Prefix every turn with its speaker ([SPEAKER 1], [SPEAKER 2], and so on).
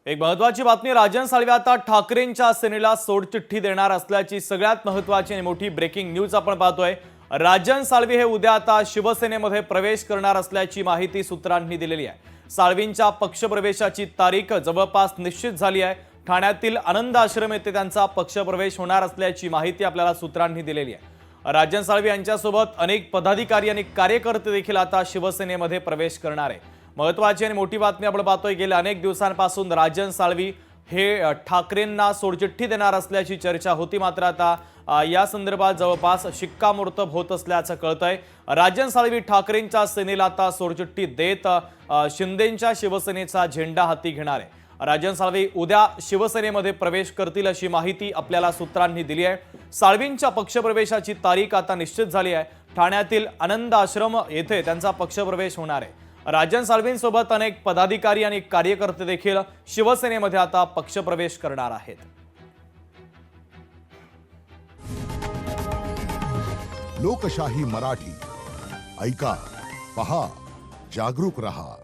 [SPEAKER 1] एक महत्वाची बातमी, राजन साळवी आता ठाकरेंच्या सेनेला सोडचिठ्ठी देणार असल्याची सगळ्यात महत्वाची आणि मोठी ब्रेकिंग न्यूज आपण पाहतोय। राजन साळवी हे उद्या आता शिवसेनेमध्ये प्रवेश करणार असल्याची माहिती सूत्रांनी दिलेली आहे। साळवींच्या पक्षप्रवेशाची तारीख जवळपास निश्चित झाली आहे। ठाण्यातील आनंद आश्रम येथे त्यांचा पक्षप्रवेश होणार असल्याची माहिती आपल्याला सूत्रांनी दिलेली आहे। राजन साळवी यांच्यासोबत अनेक पदाधिकारी आणि कार्यकर्ते देखील आता शिवसेनेमध्ये प्रवेश करणार आहे। महत्वाची आणि मोठी बातमी आपण पाहतोय, गेल्या अनेक दिवसांपासून राजन साळवी हे ठाकरेंना सोडचिठ्ठी देणार असल्याची चर्चा होती, मात्र आता या संदर्भात जवळपास शिक्कामोर्तब होत असल्याचं कळतंय। राजन साळवी ठाकरेंच्या सेनेला आता सोडचिठ्ठी देत शिंदेंच्या शिवसेनेचा झेंडा हाती घेणार आहे। राजन साळवी उद्या शिवसेनेमध्ये प्रवेश करतील अशी माहिती आपल्याला सूत्रांनी दिली आहे। साळवींच्या पक्षप्रवेशाची तारीख आता निश्चित झाली आहे। ठाण्यातील आनंद आश्रम येथे त्यांचा पक्षप्रवेश होणार आहे। राजन साळवींसोबत अनेक पदाधिकारी आणि कार्यकर्ते देखील शिवसेनेमध्ये आता पक्षप्रवेश करणार आहेत।
[SPEAKER 2] लोकशाही मराठी ऐका, पहा, जागरूक रहा।